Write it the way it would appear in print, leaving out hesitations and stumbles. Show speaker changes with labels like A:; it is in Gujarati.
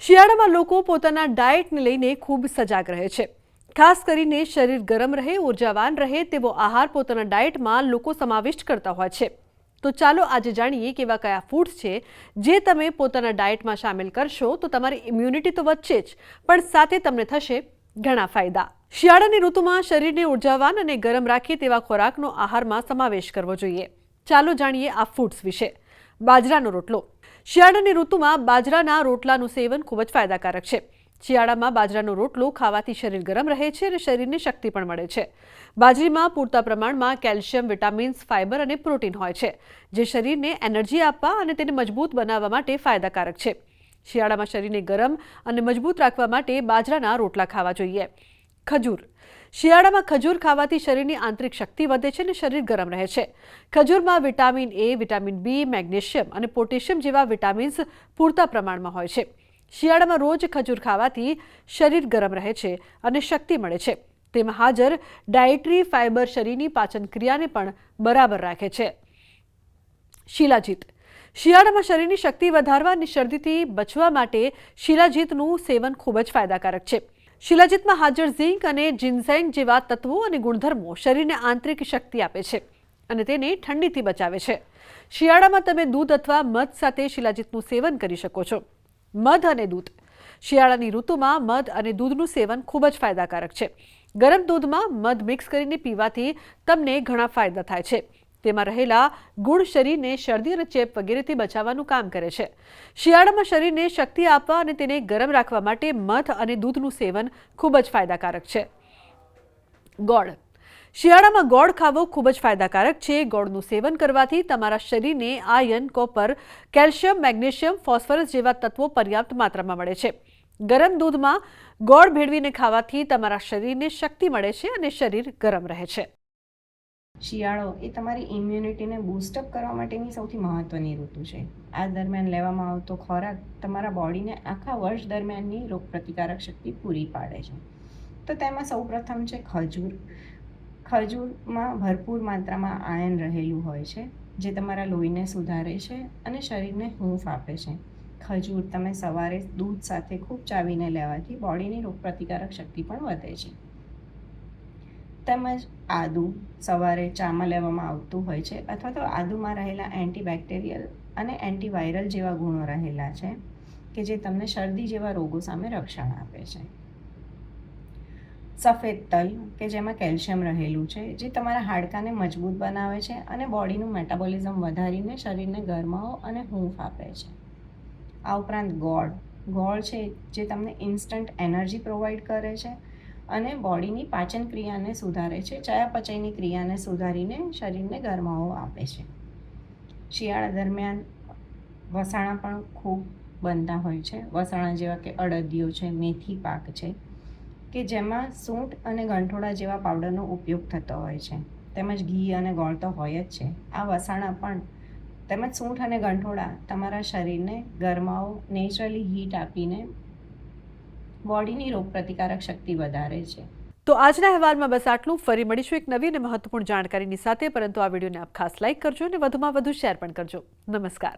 A: શિયાળામાં લોકો પોતાના ડાયટને લઈને ખૂબ સજાગ રહે છે। ખાસ કરીને શરીર ગરમ રહે, ઉર્જાવાન રહે તેવો આહાર પોતાના ડાયટમાં લોકો સમાવિષ્ટ કરતા હોય છે। તો ચાલો આજે જાણીએ કે એવા કયા ફૂડ્સ છે જે તમે પોતાના ડાયટમાં સામેલ કરશો તો તમારી ઇમ્યુનિટી તો વધશે જ, પણ સાથે તમને થશે ઘણા ફાયદા। શિયાળાની ઋતુમાં શરીરને ઉર્જાવાન અને ગરમ રાખે તેવા ખોરાકનો આહારમાં સમાવેશ કરવો જોઈએ। ચાલો જાણીએ આ ફૂડ્સ વિશે। બાજરાનો રોટલો। શિયાળાની ઋતુમાં બાજરાના રોટલાનું સેવન ખૂબ જ ફાયદાકારક છે। શિયાળામાં બાજરાનો રોટલો ખાવાથી શરીર ગરમ રહે છે અને શરીરને શક્તિ પણ મળે છે। બાજરીમાં પૂરતા પ્રમાણમાં કેલ્શિયમ, વિટામિન્સ, ફાઇબર અને પ્રોટીન હોય છે, જે શરીરને એનર્જી આપવા અને તેને મજબૂત બનાવવા માટે ફાયદાકારક છે। શિયાળામાં શરીરને ગરમ અને મજબૂત રાખવા માટે બાજરાના રોટલા ખાવા જોઈએ। ખજૂર। શિયાળામાં ખજૂર ખાવાથી શરીરની આંતરિક શક્તિ વધે છે અને શરીર ગરમ રહે છે। ખજૂરમાં vitamin A, vitamin B, magnesium અને પોટેશિયમ જેવા વિટામિન્સ પૂરતા પ્રમાણમાં હોય છે। શિયાળામાં રોજ ખજૂર ખાવાથી શરીર ગરમ રહે છે અને શક્તિ મળે છે। તેમાં હાજર ડાયટરી ફાઇબર શરીરની પાચન ક્રિયાને પણ બરાબર રાખે છે। શિલાજીત। શિયાળામાં શરીરની શક્તિ વધારવા અને શરદીથી બચવા માટે શિલાજીતનું સેવન ખૂબ જ ફાયદાકારક છે। શિલાજીતમાં હાજર ઝીંક અને જિન્સેંગ જેવા તત્વો અને ગુણધર્મો શરીરને આંતરિક શક્તિ આપે છે અને તેને ઠંડીથી બચાવે છે। શિયાળામાં તમે દૂધ અથવા મધ સાથે શિલાજીતનું સેવન કરી શકો છો। મધ અને દૂધ। શિયાળાની ઋતુમાં મધ અને દૂધનું સેવન ખૂબ જ ફાયદાકારક છે। ગરમ દૂધમાં મધ મિક્સ કરીને પીવાથી તમને ઘણા ફાયદા થાય છે। તેમાં રહેલા ગુણ શરીરને શરદી અને ચેપ વગેરેથી બચાવવાનું કામ કરે છે। શિયાળામાં શરીરને શક્તિ આપવા અને તેને ગરમ રાખવા માટે મધ અને દૂધનું સેવન ખૂબ જ ફાયદાકારક છે। ગોળ। શિયાળામાં ગોળ ખાવો ખૂબ જ ફાયદાકારક છે। ગોળનું સેવન કરવાથી તમારા શરીરને iron, copper, calcium, magnesium, phosphorus જેવા તત્વો પર્યાપ્ત માત્રામાં મળે છે। ગરમ દૂધમાં ગોળ ભેળવીને ખાવાથી તમારા શરીરને શક્તિ મળે છે અને શરીર ગરમ રહે છે।
B: શિયાળો એ તમારી ઇમ્યુનિટીને બૂસ્ટઅપ કરવા માટેની સૌથી મહત્ત્વની ઋતુ છે। આ દરમિયાન લેવામાં આવતો ખોરાક તમારા બોડીને આખા વર્ષ દરમિયાનની રોગપ્રતિકારક શક્તિ પૂરી પાડે છે। તો તેમાં સૌપ્રથમ છે ખજૂર। ખજૂરમાં ભરપૂર માત્રામાં આયર્ન રહેલું હોય છે, જે તમારા લોહીને સુધારે છે અને શરીરને હૂંફ આપે છે। ખજૂર તમે સવારે દૂધ સાથે ખૂબ ચાવીને લેવાથી બોડીની રોગપ્રતિકારક શક્તિ પણ વધે છે। તેમજ આદું સવારે ચામાં લેવામાં આવતું હોય છે, અથવા તો આદુમાં રહેલા એન્ટીબેક્ટેરિયલ અને એન્ટીવાયરલ જેવા ગુણો રહેલા છે કે જે તમને શરદી જેવા રોગો સામે રક્ષણ આપે છે। સફેદ તલ કે જેમાં કેલ્શિયમ રહેલું છે, જે તમારા હાડકાને મજબૂત બનાવે છે અને બોડીનું મેટાબોલિઝમ વધારીને શરીરને ગરમાવો અને હૂંફ આપે છે। આ ઉપરાંત ગોળ છે, જે તમને ઇન્સ્ટન્ટ એનર્જી પ્રોવાઈડ કરે છે અને બોડીની પાચન ક્રિયાને સુધારે છે, ચયાપચયની ક્રિયાને સુધારીને શરીરને ગરમાવો આપે છે। શિયાળા દરમિયાન વસાણા પણ ખૂબ બનતા હોય છે। વસાણા જેવા કે અડદિયો છે, મેથી પાક છે, કે જેમાં સૂંઠ અને ગંઠોડા જેવા પાવડરનો ઉપયોગ થતો હોય છે। તેમજ ઘી અને ગોળ તો હોય જ છે। આ વસાણા પણ તેમજ સૂંઠ અને ગંઠોડા તમારા શરીરને ગરમાવો, નેચરલી હીટ આપીને બોડીની રોગપ્રતિકારક શક્તિ વધારે છે।
A: તો આજના અહેવાલમાં બસ આટલું। ફરી મળીશું એક નવી અને મહત્વપૂર્ણ જાણકારીની સાથે, પરંતુ આ વિડીયોને આપ ખાસ લાઇક કરજો અને વધુમાં વધુ શેર પણ કરજો। નમસ્કાર।